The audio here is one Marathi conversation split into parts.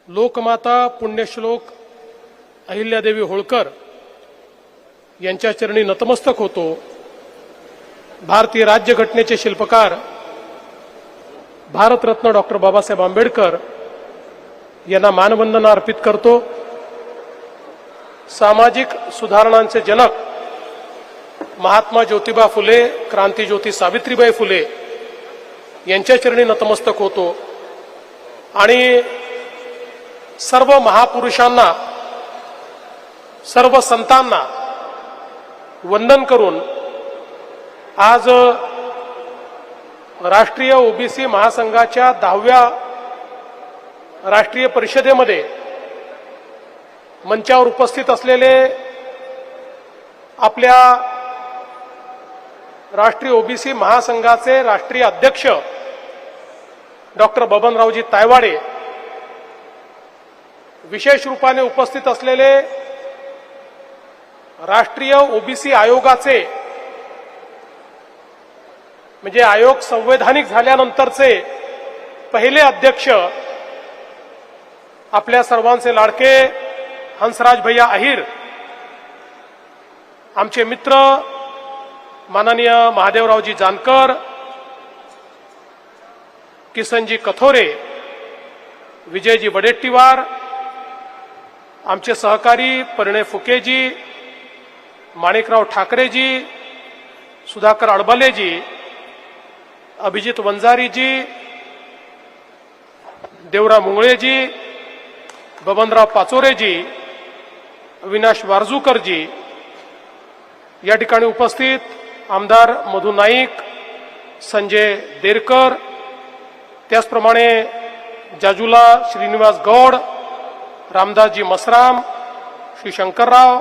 लोकमाता पुण्यश्लोक अहिल्यादेवी होळकर यांच्या चरणी नतमस्तक होतो। भारतीय राज्यघटनेचे शिल्पकार भारतरत्न डॉक्टर बाबासाहेब आंबेडकर यांना मानवंदना अर्पित करतो। सामाजिक सुधारणांचे जनक महात्मा ज्योतिबा फुले, क्रांतिज्योती सावित्रीबाई फुले यांच्या चरणी नतमस्तक होतो आणि सर्व महापुरुषांना, सर्व संतांना वंदन करून आज राष्ट्रीय ओबीसी महासंघाच्या 10व्या राष्ट्रीय परिषदेमध्ये मंचावर उपस्थित असलेले आपल्या राष्ट्रीय ओबीसी महासंघाचे राष्ट्रीय अध्यक्ष डॉक्टर बबनरावजी तायवाडे, विशेष रूपाने उपस्थित असलेले राष्ट्रीय ओबीसी आयोगाचे, म्हणजे आयोग संवैधानिक झाल्यानंतरचे पहिले अध्यक्ष आपल्या सर्वांचे लाडके हंसराज भैया अहिर, आमचे मित्र माननीय महादेवरावजी जानकर, किसनजी कथोरे, विजयजी वडेट्टीवार, आमचे सहकारी परिणय फुकेजी, माणिकराव ठाकरेजी, सुधाकर अडबलेजी, अभिजित वंजारीजी, देवराव मुंगळेजी, बबनराव पाचोरेजी, अविनाश वारजूकरजी, या ठिकाणी उपस्थित आमदार मधु नाईक, संजय देरकर, त्याचप्रमाणे जाजुला श्रीनिवास गौड, रामदासजी मसराम, श्री शंकरराव,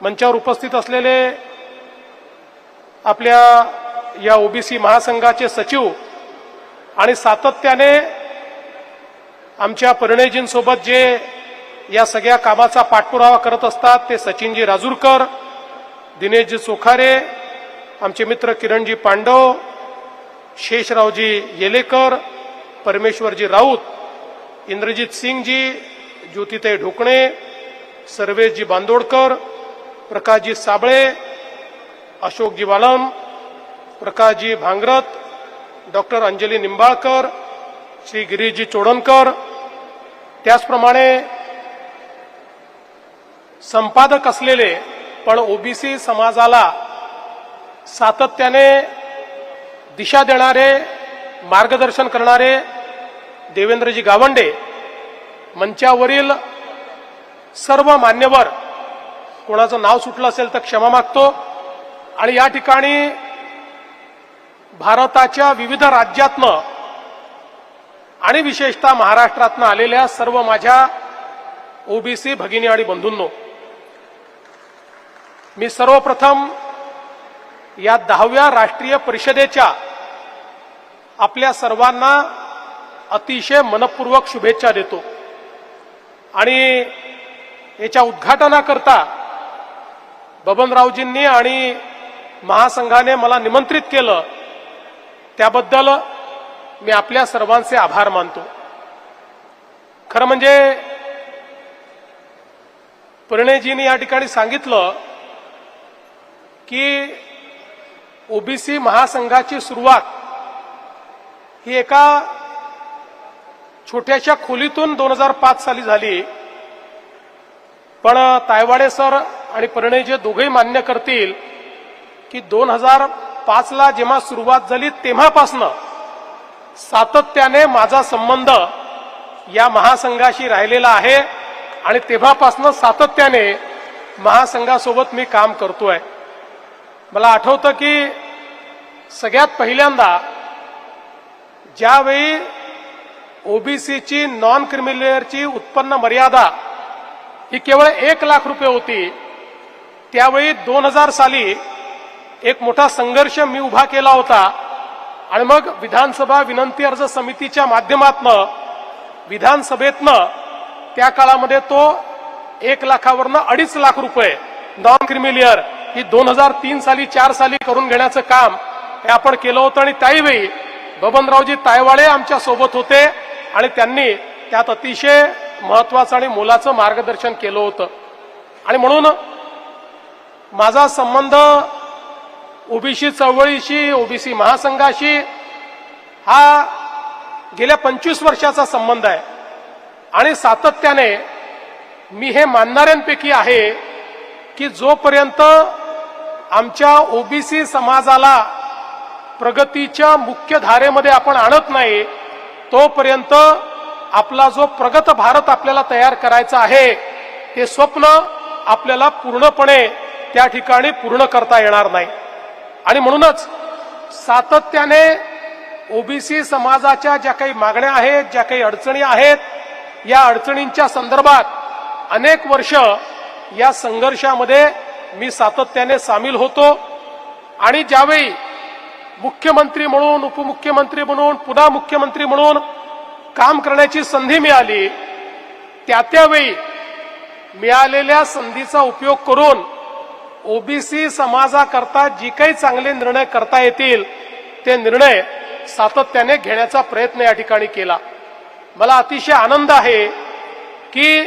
मंचावर उपस्थित असलेले आपल्या या ओबीसी महासंघाचे सचिव आणि सातत्याने आमच्या परिणयजींसोबत जे या सगळ्या कामाचा पाठपुरावा करत असतात ते सचिनजी राजूरकर, दिनेशजी चोखारे, आमचे मित्र किरणजी पांडव, शेषरावजी येलेकर, परमेश्वरजी राऊत, इंद्रजीत सिंगजी, ज्योतिताई ढोकणे, सर्वेशजी बांदोडकर, प्रकाशजी साबळे, अशोकजी वालम, प्रकाशजी भांगरत, डॉक्टर अंजली निंबाळकर, श्री गिरीशजी चोडणकर, त्याचप्रमाणे संपादक असलेले पण ओबीसी समाजाला सातत्याने दिशा देणारे, मार्गदर्शन करणारे देवेंद्रजी गावंडे, मंचावरील सर्व मान्यवर, कोणाचं नाव सुटलं असेल तर क्षमा मागतो, आणि या ठिकाणी भारताच्या विविध राज्यातनं आणि विशेषतः महाराष्ट्रातनं आलेल्या सर्व माझ्या ओबीसी भगिनी आणि बंधूंनो, मी सर्वप्रथम या 10व्या राष्ट्रीय परिषदेच्या आपल्या सर्वांना अतिशय मनपूर्वक शुभेच्छा देतो आणि याच्या उद्घाटनाकरता बबनरावजींनी आणि महासंघाने मला निमंत्रित केलं त्याबद्दल मी आपल्या सर्वांचे आभार मानतो। खरं म्हणजे परिणयजींनी या ठिकाणी सांगितलं की ओबीसी महासंघाची सुरुवात ही एका छोट्याशा खोलीतून 2005 साली झाली, पण तायवाडे सर आणि परिणयजी दोघेही मान्य करतील की 2005 ला जेव्हा सुरुवात झाली तेव्हापासनं सातत्याने माझा संबंध या महासंघाशी राहिलेला आहे आणि तेव्हापासनं सातत्याने महासंघासोबत मी काम करतोय। मला आठवतं की सगळ्यात पहिल्यांदा ज्यावेळी ओबीसीची नॉन क्रिमिलेअरची उत्पन्न मर्यादा ही केवळ 1 लाख रुपये होती, त्यावेळी 2000 साली एक मोठा संघर्ष मी उभा केला होता आणि मग विधानसभा विनंती अर्ज समितीच्या माध्यमातनं विधानसभेतनं त्या काळामध्ये तो 1 लाखावरनं 2.5 लाख रुपये नॉन क्रिमिलेअर ही 2003 साली 4 साली करून घेण्याचं काम हे आपण केलं होतं आणि त्यावेळी बबनरावजी तायवाडे आमच्या सोबत होते आणि त्यांनी त्यात अतिशय महत्वाचं आणि मोलाचं मार्गदर्शन केलं होतं. आणि म्हणून माझा संबंध ओबीसी चळवळीशी, ओबीसी महासंघाशी हा गेल्या 25 वर्षाचा संबंध आहे. आणि सातत्याने मी हे मानणाऱ्यांपैकी आहे की जोपर्यंत आमच्या ओबीसी समाजाला प्रगतीच्या मुख्य धारेमध्ये आपण आणत नाही तोपर्यंत आपला जो प्रगत भारत आपल्याला तयार करायचा आहे ते स्वप्न आपल्याला पूर्णपणे त्या ठिकाणी पूर्ण करता येणार नाही. आणि म्हणूनच सातत्याने ओबीसी समाजाच्या ज्या काही मागण्या आहेत, ज्या काही अडचणी आहेत, या अडचणींच्या संदर्भात अनेक वर्ष या संघर्षामध्ये मी सातत्याने सामील होतो. आणि ज्यावेळी मुख्यमंत्री म्हणून, उपमुख्यमंत्री म्हणून, पुन्हा मुख्यमंत्री म्हणून काम करण्याची संधी मिळाली, त्यावेळी मिळालेल्या संधीचा उपयोग करून ओबीसी समाजाकरता जी काही चांगले निर्णय करता येतील ते निर्णय सातत्याने घेण्याचा प्रयत्न या ठिकाणी केला. मला अतिशय आनंद आहे की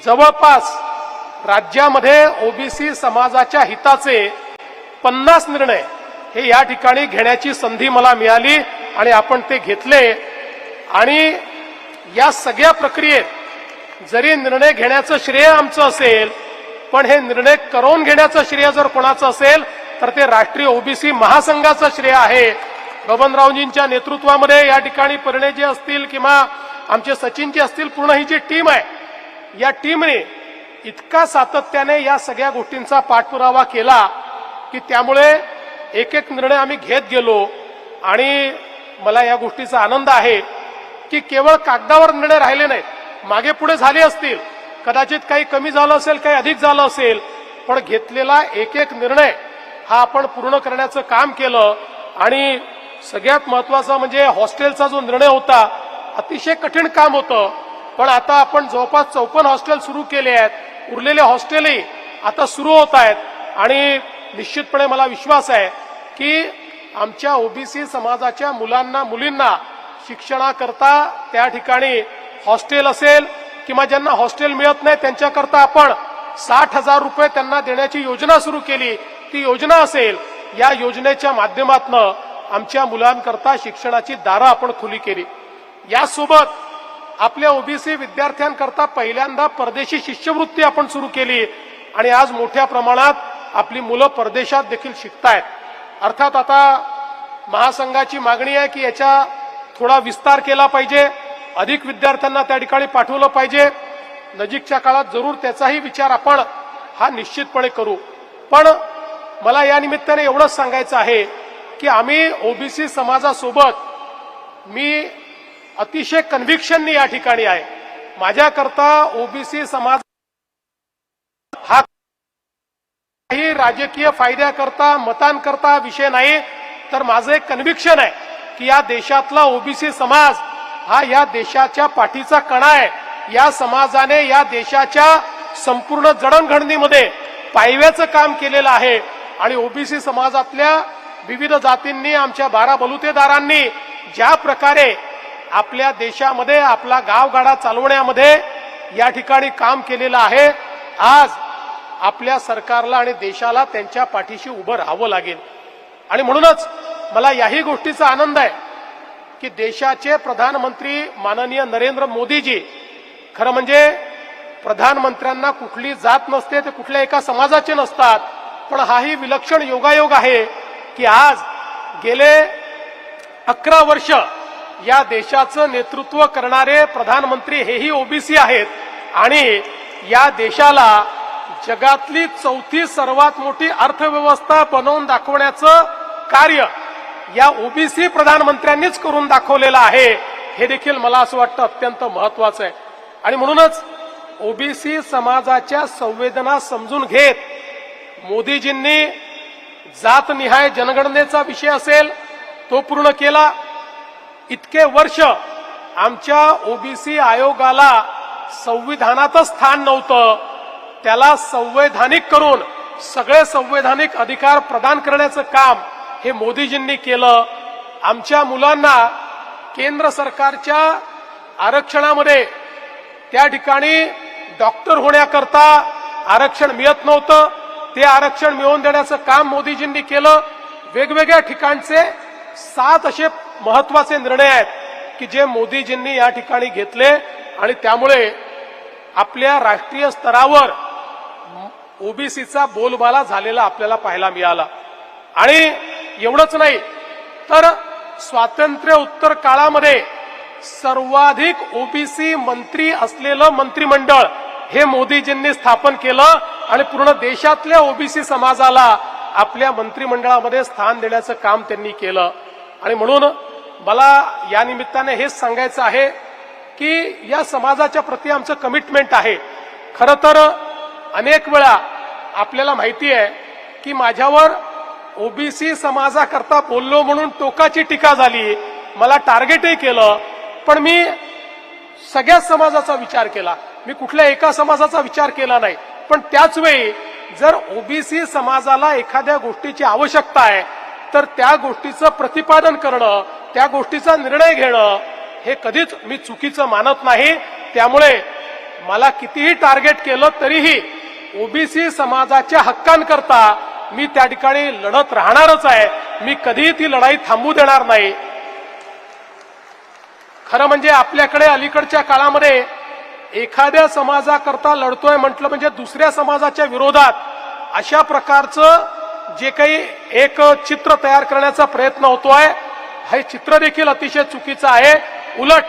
जवळपास राज्यामध्ये ओबीसी समाजाच्या हिताचे 50 निर्णय हे या ठिकाणी घेण्याची संधी मला मिळाली आणि आपण ते घेतले. आणि या सगळ्या प्रक्रियेत जरी निर्णय घेण्याचं श्रेय आमचं असेल, पण हे निर्णय करून घेण्याचं श्रेय जर कोणाचं असेल तर ते राष्ट्रीय ओबीसी महासंघाचं श्रेय आहे. बबनरावजींच्या नेतृत्वामध्ये या ठिकाणी परिणयजी असतील किंवा आमचे सचिनजी असतील, पूर्ण ही जी टीम आहे, या टीमने इतका सातत्याने या सगळ्या गोष्टींचा पाठपुरावा केला की त्यामुळे एक एक निर्णय आम्ही घेत गेलो. आणि मला या गोष्टीचा आनंद आहे की केवळ कागदावर निर्णय राहिले नाहीत, मागे पुढे झाले असतील, कदाचित काही कमी झालं असेल, काही अधिक झालं असेल, पण घेतलेला एक एक निर्णय हा आपण पूर्ण करण्याचं काम केलं. आणि सगळ्यात महत्वाचं म्हणजे हॉस्टेलचा जो निर्णय होता, अतिशय कठीण काम होतं, पण आता आपण जवळपास 54 हॉस्टेल सुरू केले आहेत. उरलेले हॉस्टेलही आता सुरू होत आहेत. आणि निश्चितपणे मला विश्वास आहे की आमच्या ओबीसी समाजाच्या मुलांना, मुलींना शिक्षणाकरता त्या ठिकाणी हॉस्टेल असेल किंवा ज्यांना हॉस्टेल मिळत नाही त्यांच्याकरता आपण 60,000 रुपये त्यांना देण्याची योजना सुरू केली. ती योजना असेल, या योजनेच्या माध्यमातून आमच्या मुलांकरता शिक्षणाची दारं आपण खुली केली. यासोबत आपल्या ओबीसी विद्यार्थ्यांकरता पहिल्यांदा परदेशी शिष्यवृत्ती आपण सुरू केली. आणि आज मोठ्या प्रमाणात आपली मुलं परदेशात देखील शिकतायत. अर्थात आता महासंघाची मागणी आहे की याचा थोडा विस्तार केला पाहिजे, अधिक विद्यार्थ्यांना त्या ठिकाणी पाठवलं पाहिजे. नजीकच्या काळात जरूर त्याचाही विचार आपण हा निश्चितपणे करू. पण मला या निमित्ताने एवढंच सांगायचं आहे की आम्ही ओबीसी समाजासोबत मी अतिशय कन्व्हिक्शननी या ठिकाणी आहे. माझ्याकरता ओबीसी समाज हा काही राजकीय फायद्याकरता, मतांकरता विषय नाही, तर माझं एक कन्व्हिक्शन आहे की या देशातला ओबीसी समाज हा या देशाच्या पाठीचा कणा आहे. या समाजाने या देशाच्या संपूर्ण जडणघडणीमध्ये पायव्याचं काम केलेलं आहे. आणि ओबीसी समाजातल्या विविध जातींनी, आमच्या 12 बलुतेदारांनी ज्या प्रकारे आपल्या देशामध्ये आपला गावगाडा चालवण्यामध्ये या ठिकाणी काम केलेलं आहे, आज आपल्या सरकारला आणि देशाला त्यांच्या पाठीशी उभं राहावं लागेल. आणि म्हणूनच मला याही गोष्टीचा आनंद आहे की देशाचे प्रधानमंत्री माननीय नरेंद्र मोदीजी, खरं म्हणजे प्रधानमंत्र्यांना कुठली जात नसते, ते कुठल्या एका समाजाचे नसतात, पण हाही विलक्षण योगायोग आहे की आज गेले 11 वर्ष या देशाचं नेतृत्व करणारे प्रधानमंत्री हेही ओबीसी आहेत. आणि या देशाला जगातली 4थी सर्वात मोठी अर्थव्यवस्था बनवून दाखवण्याचं कार्य या ओबीसी प्रधानमंत्र्यांनीच करून दाखवलेलं आहे. हे देखील मला असं वाटतं अत्यंत महत्वाचं आहे. आणि म्हणूनच ओबीसी समाजाच्या संवेदना समजून घेत मोदीजींनी जातनिहाय जनगणनेचा विषय असेल तो पूर्ण केला. इतके वर्ष आमच्या ओबीसी आयोगाला संविधानातच स्थान नव्हतं, त्याला संवैधानिक करून सगळे संवैधानिक अधिकार प्रदान करण्याचं काम हे मोदीजींनी केलं. आमच्या मुलांना केंद्र सरकारच्या आरक्षणामध्ये त्या ठिकाणी डॉक्टर होण्याकरता आरक्षण मिळत नव्हतं, ते आरक्षण मिळवून देण्याचं काम मोदीजींनी केलं. वेगवेगळ्या ठिकाणचे 7 असे महत्वाचे निर्णय आहेत की जे मोदीजींनी या ठिकाणी घेतले आणि त्यामुळे आपल्या राष्ट्रीय स्तरावर ओबीसीचा बोलबाला झालेला आपल्याला पाहायला मिळाला. आणि एवढंच नाही तर स्वातंत्र्य उत्तर काळामध्ये सर्वाधिक ओबीसी मंत्री असलेलं मंत्रिमंडळ हे मोदीजींनी स्थापन केलं आणि पूर्ण देशातल्या ओबीसी समाजाला आपल्या मंत्रिमंडळामध्ये स्थान देण्याचं काम त्यांनी केलं. आणि म्हणून मला या निमित्ताने हेच सांगायचं आहे की या समाजाच्या प्रती आमचं कमिटमेंट आहे. खरं तर अनेक वेळा आपल्याला माहिती आहे की माझ्यावर ओबीसी समाजाकरता बोललो म्हणून टोकाची टीका झाली, मला टार्गेटही केलं, पण मी सगळ्या समाजाचा विचार केला, मी कुठल्या एका समाजाचा विचार केला नाही. पण त्याच वेळी जर ओबीसी समाजाला एखाद्या गोष्टीची आवश्यकता आहे तर त्या गोष्टीचं प्रतिपादन करणं, त्या गोष्टीचा निर्णय घेणं हे कधीच मी चुकीचं मानत नाही. त्यामुळे मला कितीही टार्गेट केलं तरीही ओबीसी समाजाच्या हक्कांकरता मी त्या ठिकाणी लढत राहणारच आहे. मी कधीही ती लढाई थांबू देणार नाही. खरं म्हणजे आपल्याकडे अलीकडच्या काळामध्ये एखाद्या समाजाकरता लढतोय म्हटलं म्हणजे दुसऱ्या समाजाच्या विरोधात अशा प्रकारचं जे काही एक चित्र तयार करण्याचा प्रयत्न होतोय, हे चित्र देखील अतिशय चुकीचं आहे. उलट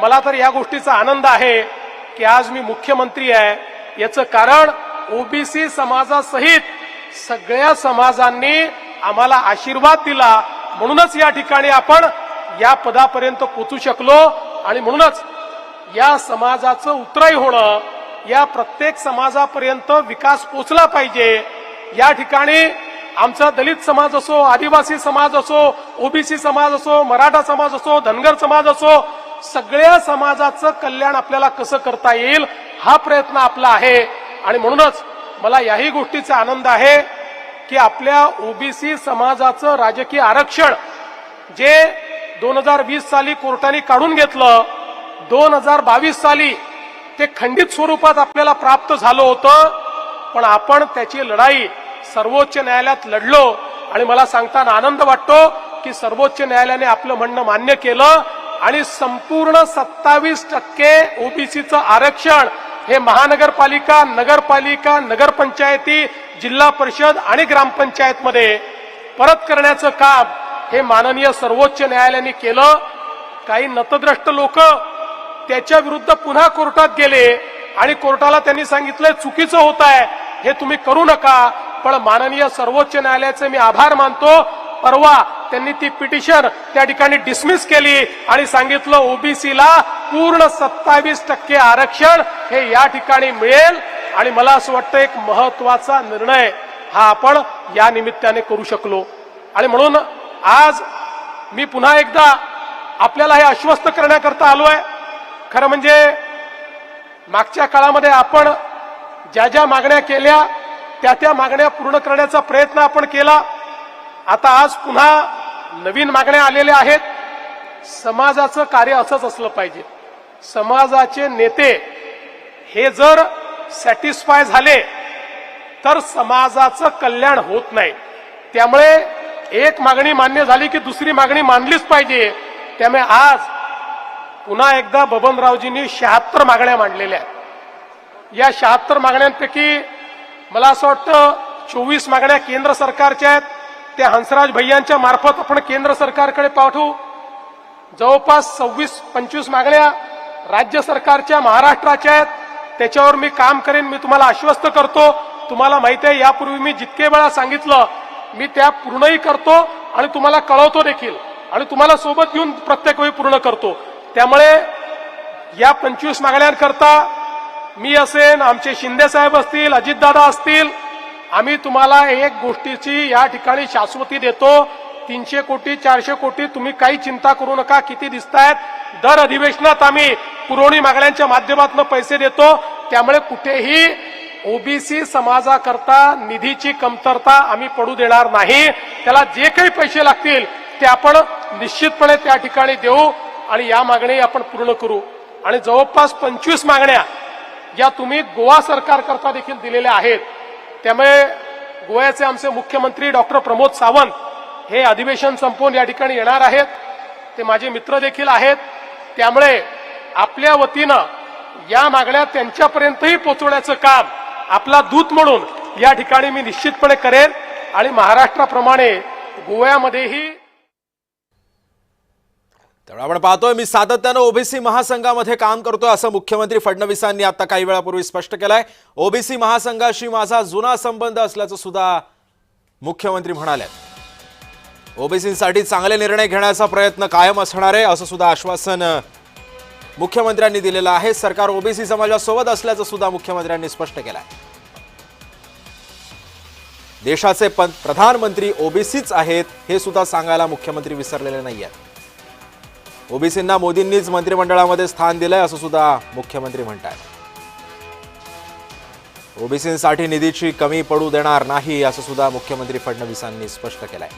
मला तर या गोष्टीचा आनंद आहे की आज मी मुख्यमंत्री आहे. याचं कारण ओबीसी समाजासहित सगळ्या समाजांनी आम्हाला आशीर्वाद दिला, म्हणूनच या ठिकाणी आपण या पदापर्यंत पोहोचू शकलो. आणि म्हणूनच या समाजाचं उतराई होणं, या प्रत्येक समाजापर्यंत विकास पोचला पाहिजे. या ठिकाणी आमचा दलित समाज असो, आदिवासी समाज असो, ओबीसी समाज असो, मराठा समाज असो, धनगर समाज असो, सगळ्या समाजाचं कल्याण आपल्याला कसं करता येईल हा प्रयत्न आपला आहे. आणि म्हणूनच मला याही गोष्टीचा आनंद आहे की आपल्या ओबीसी समाजाचं राजकीय आरक्षण जे 2020 साली कोर्टाने काढून घेतलं, 2022 साली ते खंडित स्वरूपात आपल्याला प्राप्त झालं होतं, पण आपण त्याची लढाई सर्वोच्च न्यायालयात लढलो. आणि मला सांगताना आनंद वाटतो की सर्वोच्च न्यायालयाने आपलं म्हणणं मान्य केलं आणि संपूर्ण 27% ओबीसीचं आरक्षण हे महानगरपालिका, नगरपालिका, नगरपंचायती, जिल्हा परिषद आणि ग्रामपंचायतमध्ये परत करण्याचं काम हे माननीय सर्वोच्च न्यायालयाने केलं. काही नतद्रष्ट लोक त्याच्या विरुद्ध पुन्हा कोर्टात गेले आणि कोर्टाला त्यांनी सांगितलं चुकीचं होत आहे, हे तुम्ही करू नका. पण माननीय सर्वोच्च न्यायालयाचे मी आभार मानतो, परवा त्यांनी ती पिटिशन त्या ठिकाणी डिसमिस केली आणि सांगितलं ओबीसीला पूर्ण 27% आरक्षण हे या ठिकाणी मिळेल. आणि मला असं वाटतं एक महत्वाचा निर्णय हा आपण या निमित्ताने करू शकलो. आणि म्हणून आज मी पुन्हा एकदा आपल्याला हे आश्वस्त करण्याकरता आलोय. खरं म्हणजे मागच्या काळामध्ये आपण ज्या ज्या मागण्या केल्या त्या मागण्या पूर्ण करण्याचा प्रयत्न आपण केला. आता आज पुन्हा नवीन मागण्या आलेल्या आहेत. समाजाचं कार्य असंच असलं पाहिजे. समाजाचे नेते हे जर सॅटिस्फाय झाले तर समाजाचं कल्याण होत नाही. त्यामुळे एक मागणी मान्य झाली की दुसरी मागणी मानलीच पाहिजे. त्यामुळे आज पुन्हा एकदा बबनरावजींनी 76 मागण्या मांडलेल्या आहेत. या 76 मागण्यांपैकी मला असं वाटतं 24 मागण्या केंद्र सरकारच्या आहेत. त्या हंसराज भैयांच्या मार्फत आपण केंद्र सरकारकडे पाठवू. जवळपास 26-25 मागण्या राज्य सरकारच्या, महाराष्ट्राच्या आहेत. त्याच्यावर मी काम करेन. मी तुम्हाला आश्वस्त करतो. तुम्हाला माहिती आहे यापूर्वी मी जितके वेळा सांगितलं मी त्या पूर्णही करतो आणि तुम्हाला कळवतो देखील आणि तुम्हाला सोबत घेऊन प्रत्येक वेळी पूर्ण करतो. त्यामुळे या 25 मागण्यांकरता मी असेन, आमचे शिंदे साहेब असतील, अजितदादा असतील, आम्ही तुम्हाला एक गोष्टीची या ठिकाणी शाश्वती देतो. 300 कोटी 400 कोटी तुम्ही काही चिंता करू नका. किती दिसतायत दर अधिवेशनात आम्ही पुरवणी मागण्यांच्या माध्यमातून पैसे देतो. त्यामुळे कुठेही ओबीसी समाजाकरता निधीची कमतरता आम्ही पडू देणार नाही. त्याला जे काही पैसे लागतील ते आपण निश्चितपणे त्या ठिकाणी देऊ आणि या मागणी आपण पूर्ण करू. आणि जवळपास 25 मागण्या या तुम्ही गोवा सरकार करता देखील दिलेल्या आहेत। त्यामुळे गोव्याचे आमचे मुख्यमंत्री डॉक्टर प्रमोद सावंत हे अधिवेशन संपवून या ठिकाणी येणार आहेत। ते माझे मित्र देखील आहेत। त्यामुळे आपल्या वतीनं या मागण्या त्यांच्यापर्यंतही पोहोचवण्याचं काम आपला दूत म्हणून या ठिकाणी मी निश्चितपणे करेन आणि महाराष्ट्राप्रमाणे गोव्यामध्येही। त्यामुळे आपण पाहतोय मी सातत्यानं ओबीसी महासंघामध्ये काम करतोय असं मुख्यमंत्री फडणवीसांनी आता काही वेळापूर्वी स्पष्ट केलंय। ओबीसी महासंघाशी माझा जुना संबंध असल्याचं सुद्धा मुख्यमंत्री म्हणाले। ओबीसींसाठी चांगले निर्णय घेण्याचा प्रयत्न कायम असणार आहे असं सुद्धा आश्वासन मुख्यमंत्र्यांनी दिलेलं आहे। सरकार ओबीसी समाजासोबत असल्याचं सुद्धा मुख्यमंत्र्यांनी स्पष्ट केलंय। देशाचे प्रधानमंत्री ओबीसीच आहेत हे सुद्धा सांगायला मुख्यमंत्री विसरलेले नाहीयेत। ओबीसींना मोदींनीच मंत्रिमंडळामध्ये स्थान दिलंय असं सुद्धा मुख्यमंत्री म्हणतात। ओबीसींसाठी निधीची कमी पडू देणार नाही असं सुद्धा मुख्यमंत्री फडणवीसांनी स्पष्ट केलंय।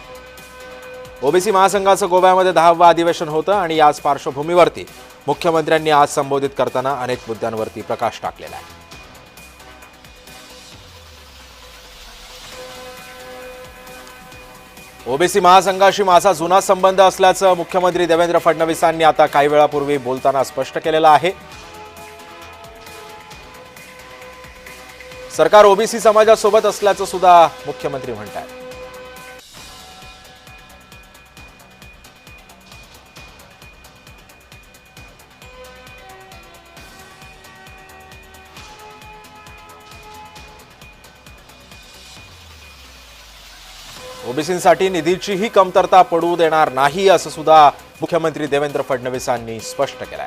ओबीसी महासंघाचं गोव्यामध्ये 10वं अधिवेशन होतं आणि याच पार्श्वभूमीवरती मुख्यमंत्र्यांनी आज संबोधित करताना अनेक मुद्द्यांवरती प्रकाश टाकलेला आहे। ओबीसी महासंघाशी माझा जुना संबंध असल्याचं मुख्यमंत्री देवेंद्र फडणवीसांनी आता काही वेळापूर्वी बोलताना स्पष्ट केलेलं आहे। सरकार ओबीसी समाजासोबत असल्याचं सुद्धा मुख्यमंत्री म्हणतात। ओबीसींसाठी निधीचीही कमतरता पडू देणार नाही असं सुद्धा मुख्यमंत्री देवेंद्र फडणवीसांनी स्पष्ट केलंय।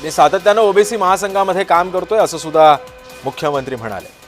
मी सातत्यानं ओबीसी महासंघामध्ये काम करतोय असं सुद्धा मुख्यमंत्री म्हणाले।